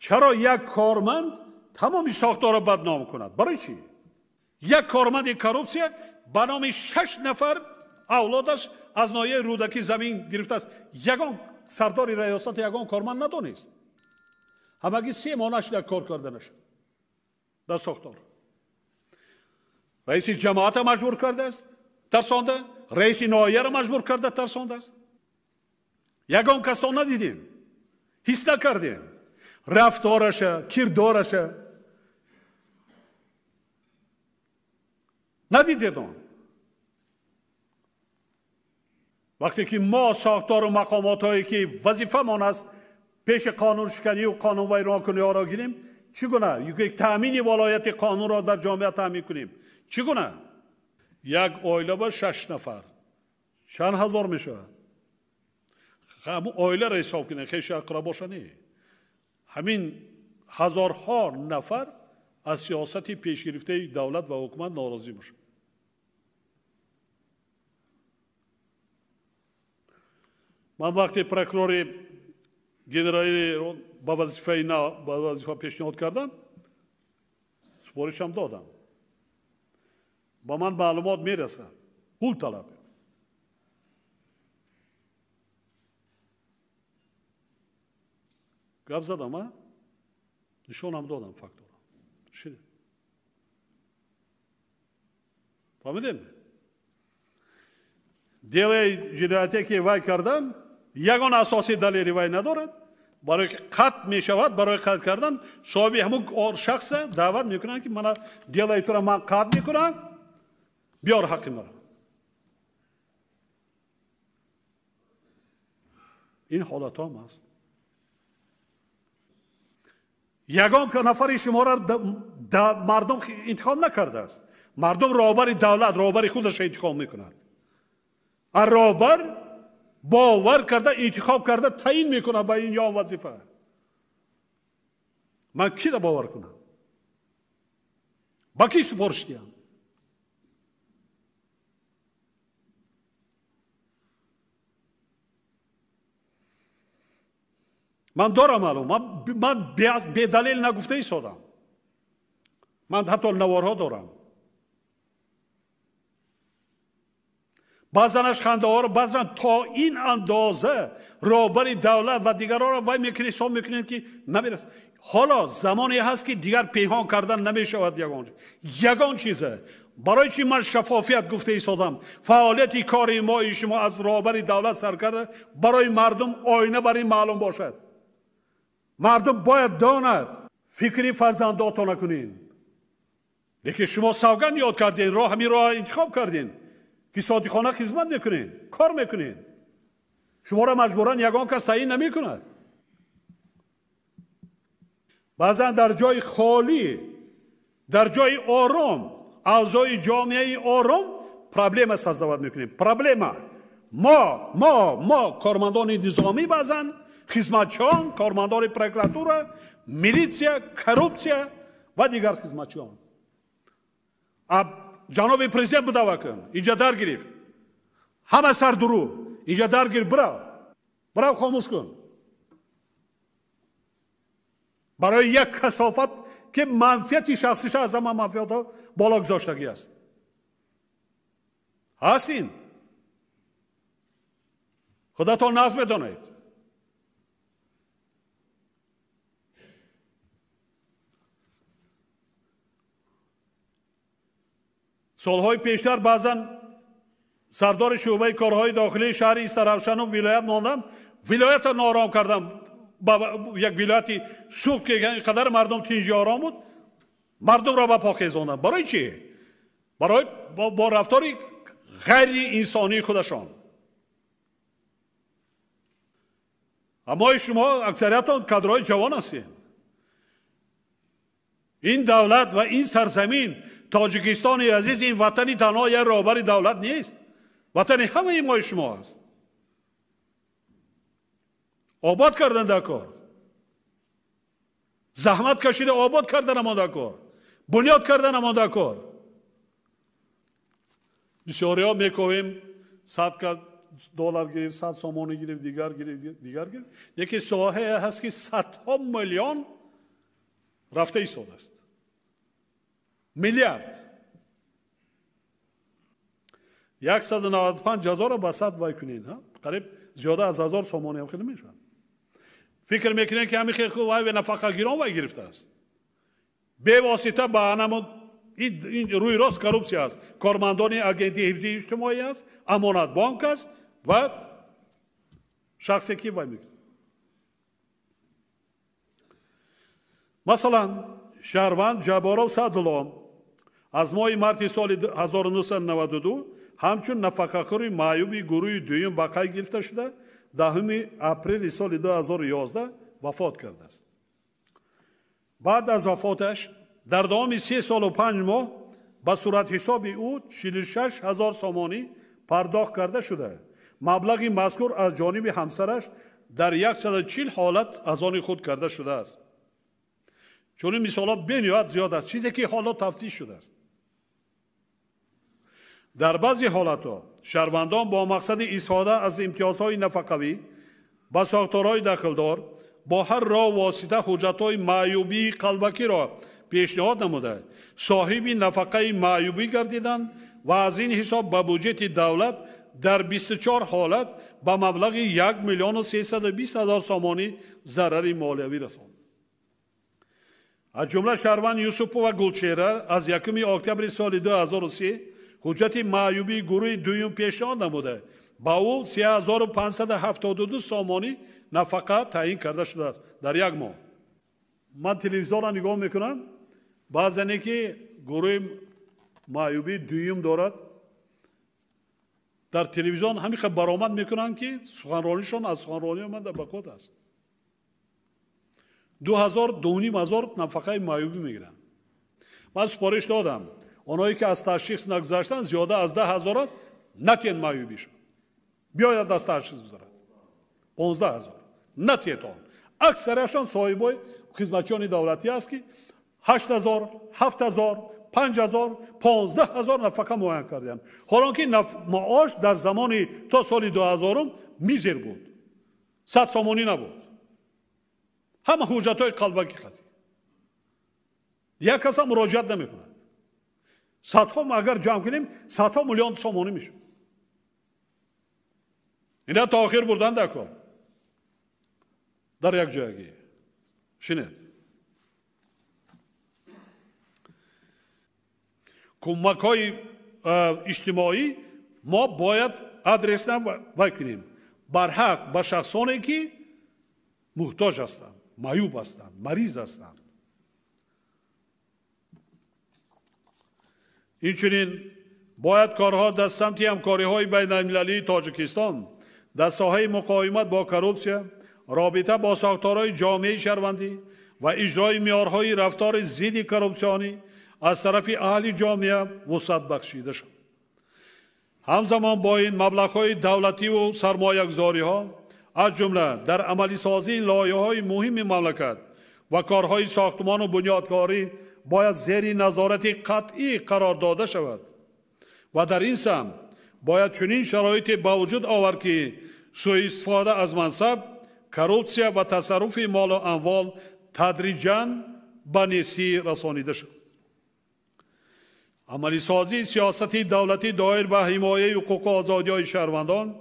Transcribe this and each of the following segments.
چرا یک کارمند تمام ساختار را بدنام کند؟ برای چی؟ یک کارمند کروپسیا به نام 6 نفر اولادش از ناحیه رودکی زمین گرفته است. یگان سردار ریاست یگان کارمند ندانست. همگی 3 ماه نشد کار کرده نشد در ساختار. رئیس جماعت مجبور کرده است ترسانده، رئیس ناحیه را مجبور کرده ترسانده است. یگان کس را ندیدیم، حس نکردیم رفتارش، کردارش ندیدیم. وقتی که ما ساختار و مقامات هایی که وظیفه مان است پیش قانون شکنی و قانون ویران کنی ها را گیریم، چگونه یک تامین ولایت قانون را در جامعه تامین کنیم؟ چگونه یک عائله با 6 نفر چند هزار میشه؟ همون عائله را حساب کنید، خیش اقرباش نه. همین هزارها نفر از سیاست پیش گرفته دولت و حکومت ناراضی میشه. من وقتی پروکورور گنرالی با وظیفه پیشنهاد کردم، سپارش هم دادم. با من معلومات میرسد، پول طلب. گپ زدم، نشون هم دادم فاکتور. شده. فهمیدین؟ دیل جنایتی که وای کردن یگان اساسی دلیلی وای ندارد. برای قتل می شود، برای قتل کردن صاحب همون شخص دعوت میکنن که من دیل تو را من قتل میکنم، بیار حقی مرا. این حالت هم هست. یگان که نفر شما را مردم انتخاب نکرده است. مردم رهبر دولت، رهبر خودش انتخاب میکند. رهبر باور کرده، انتخاب کرده، تعیین میکنه با این یا وظیفه. من کی را باور کنم؟ با کی سپارش دهم؟ من دارم معلوم، من به دلیل نگفته ایستادم. من حتی نوارها دارم. بعضنش خنده ها رو بعضن تا این اندازه رهبر دولت و دیگران را وای میکنید، حساب میکنید که نمیرسد. حالا زمانی هست که دیگر پنهان کردن نمیشود. یگان چیزه. برای چی من شفافیت گفته ایستادم؟ فعالیت کاری ما شما از رهبر دولت سر کرده برای مردم آینه برای معلوم باشد. مردم باید داند فکری فرزنداتون نکنین. لیکن شما سوگند یاد کردین، همین راه انتخاب کردین که صادقانه خدمت میکنین، کار میکنین. شما را مجبورن یگان کس تعیین نمیکند. بعضا در جای خالی، در جای آرام، اعضای جامعه آرام پرابلم سازدواد میکنیم. پرابلم ما کارمندان نظامی، بعضا خدمتچیان، کارمندان پروکراتور، میلیسیا، کروپسیا و دیگر خدمتچیان. جناب پرزیدنت بدعوا کن، اینجا در گرفت، همه سر درو، اینجا در گرفت، برو خاموش کن. برای یک کثافت که منفیت شخصیش از همه منفیت ها بالا گذاشتگی است. هستین؟ خودتان نظم بدانید. سالهای پیشتر بعضا سردار شعبه کارهای داخلی شهر ایستروشن و ولایت ماندم، ولایت نارام کردم. یک ولایتی شوخ که قدر مردم تینجی آرام بود، مردم را به پا خیزاندم. برای چی؟ برای با رفتاری غیر انسانی خودشان. اما شما اکثریتان کادرهای جوان هستید. این دولت و این سرزمین تاجیکستان عزیز، این وطنی تنها یک رهبر دولت نیست، وطن همه ما شما است. آباد کردن در کار، زحمت کشیده آباد کردن اما در کار، بنیاد کردن اما در کار. بسیاری ها میکنیم $100 گرفت، 100 سامان گرفت، دیگر گرفت. یکی ساحه هست که 100 میلیون رفته ایستاده است. میلیارد 195,000 به 100 وای کنین، قریب زیاده از 1000 سومانی هم خیلی میشه. فکر میکنین که همین خیلی خوب وای به نفقه گیران وای گرفته است. به واسطه به انم این روی راست کارپسیه است. کارمندان اگنتی حفظی اجتماعی است، امانت بانک است و شخصی که وای میکنه. مثلا شهروند جبارов Садулло از ماه مارت سال 1992 همچون نفقه‌خوری معیوبی گروه دویم به قید گرفته شده 10 اپریل سال 2011 وفات کرده است. بعد از وفاتش در دام 3 سال و 5 ماه به صورت حساب او 46,000 سومانی پرداخت کرده شده. مبلغ مذکور از جانب همسرش در 140 حالت از آن خود کرده شده است. چون این مثالا بنیاد زیاد است، چیزی که حالا تفتیش شده است. در بعضی حالتها شهروندان با مقصد استفاده از امتیازهای نفقوی با ساختارهای داخلدار با هر راه واسطه حجتهای معیوبی قلبکی را پیشنهاد نموده صاحب نفقه معیوبی گردیدند و از این حساب به بودجه دولت در 24 حالت به مبلغ 1,320,000 سومانی ضرر مالیوی رساند. از جمله شهروند یوسفو و گلچهره از 1 اکتبر سال 2003 حجت معیوبی گروه دویم پیشنهاد نموده با او 3,572 سومانی نفقه تعیین کرده شده است در 1 ماه. من تلویزیون را نگاه میکنم، بعضی که گروه معیوبی دویم دارد در تلویزیون همین برآمد میکنن که سخنرانیشون از سخنرانی من در بقوت است. 2,000 نفقه معیوبی میگیرن. من سپارش دادم اونایی که از تشخیص نگذاشتن زیاده از 10,000 است نتین معیوبی شد بیاید از تشخیص بذارد 15,000 نتیتان اکثرشان صاحبای خدمتچیان دولتی است که 8,000 7,000 5,000 15,000 نفقه معین کردند. حالا که معاش در زمان تا سال 2000 میزر بود 100 سومانی نبود. همه حجتهای قلبکی قضیه یک کس هم مراجعت نمی کند. صدها اگر جمع کنیم 100 میلیون سومانی میشه. اینا تاخیر بردن در کار در یک جایی شنید. کمک های اجتماعی ما باید ادرس وای کنیم بر حق به شخصانی که محتاج هستند، معیوب هستند، مریض هستند. اینچنین باید کارها در سمت همکاری های بین المللی تاجیکستان در ساحه مقاومت با کروپسیا، رابطه با ساختارهای جامعه شهروندی و اجرای معیارهای رفتار ضد کروپسیونی از طرف اهل جامعه وسعت بخشیده شد. همزمان با این مبلغ‌های دولتی و سرمایه‌گذاری‌ها از جمله در عملی سازی لایحه‌های مهم مملکت و کارهای ساختمان و بنیادکاری باید زیر نظارت قطعی قرار داده شود و در این سمت باید چنین شرایطی به وجود آورد که سوء استفاده از منصب، کروپسیا و تصرف مال و اموال تدریجاً به نیستی رسانیده شد. عملی سازی سیاستی دولتی دایر به حمایه حقوق و آزادی‌های شهروندان،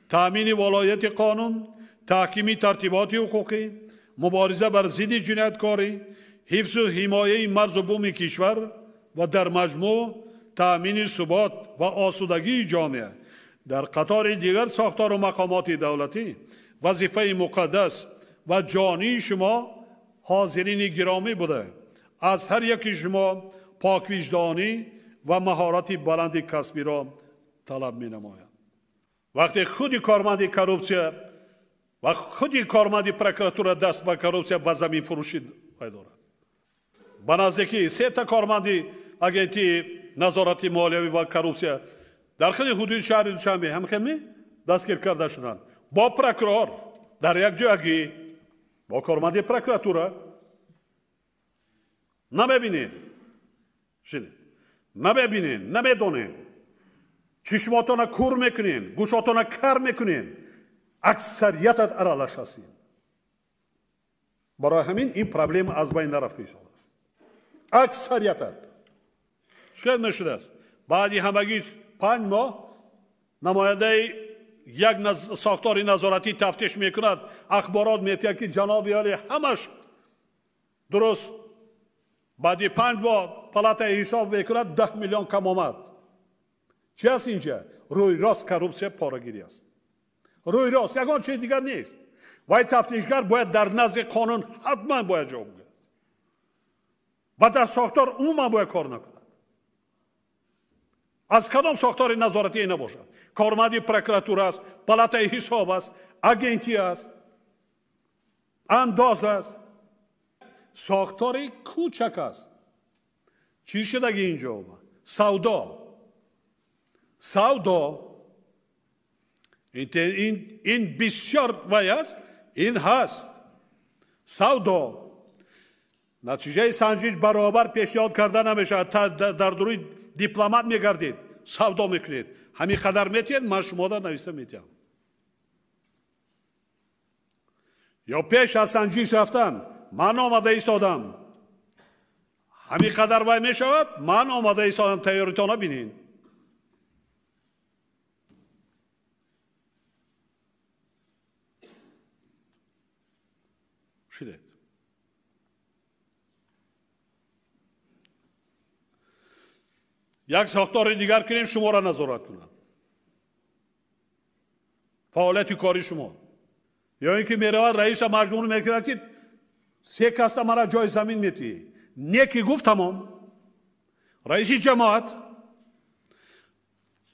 تأمین ولایت قانون، تحکیم ترتیبات حقوقی، مبارزه بر ضد جنایتکاری، حفظ و حمایه مرز و بوم کشور و در مجموع تأمین ثبات و آسودگی جامعه در قطار دیگر ساختار و مقامات دولتی وظیفه مقدس و جانی شما حاضرین گرامی بوده. از هر یک شما پاک وجدانی و مهارت بلند کسبی را طلب می نماید. وقتی خودی کارمند کروپسیا و خودی کارمند پروکراتور دست به کروپسیا و زمین فروشی دارد، به نزدیکی 3 کارمند اگنتی نظارت مالیوی و کروپسیا در خود حدود شهر دوشنبه همخیلی دستگیر کرده شدند با پروکرور در یک جایی با کارمند پروکراتور. نبینید نبینید نمیدونید چشماتون کور میکنین گوشاتون کر میکنین اکثریتت ارالش هستین. برای همین این پرابلم از بین نرفته است. اکثریت شکل نشده است. بعدی همگی 5 ماه نماینده یک ساختار نظارتی تفتیش میکند، اخبارات میتیه که جناب عالی همش درست. بعدی 5 ماه پلات حساب میکند 10 میلیون کم آمد. چی است اینجا؟ روی راست کروپسیا پارگیری است. روی راست یگان چیز دیگر نیست. وای تفتیشگر باید در نزد قانون حتما باید جواب بگیرد و در ساختار عموما باید کار نکند. از کدام ساختار نظارتی نباشد؟ کارمندی پروکراتور است، پلات حساب است، اگنتی است، انداز است. ساختار کوچک است. چی شده اینجا؟ سودا این بسیار وای است. این هست سودا. نتیجه سنجش برابر پیشنهاد کرده نمیشه. تا در دوری دیپلمات میگردید سودا میکنید، همین قدر میتید من شما در نویسه میتیم. یا پیش از سنجش رفتن من آمده ایستادم، همین قدر وای میشود من آمده ایستادم تیاریتان بینین. شده یک ساختار دیگر کنیم شما را نظارت کنند، فعالیت کاری شما. یا اینکه میرود رئیس مجموعه میکرد که 3 کاستا مرا جای زمین میتی، نیکی گفت تمام. رئیس جماعت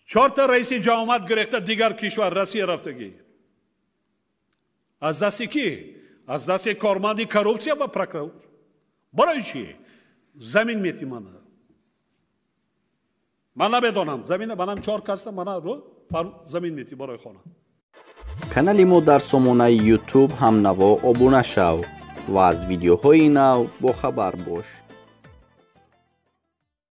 4 تا رئیس جماعت گرفته دیگر کشور روسیه رفتگی. از دستی کی؟ از دست کارمندی کروپسیا و پروکراتور. برای چی؟ زمین میتی من نمیدانم. زمین منم 4 کاستا من رو زمین میتی برای خانه. کانال ما در سامانه یوتیوب هم نوا ابونه شو و از ویدیوهای نو با خبر باش.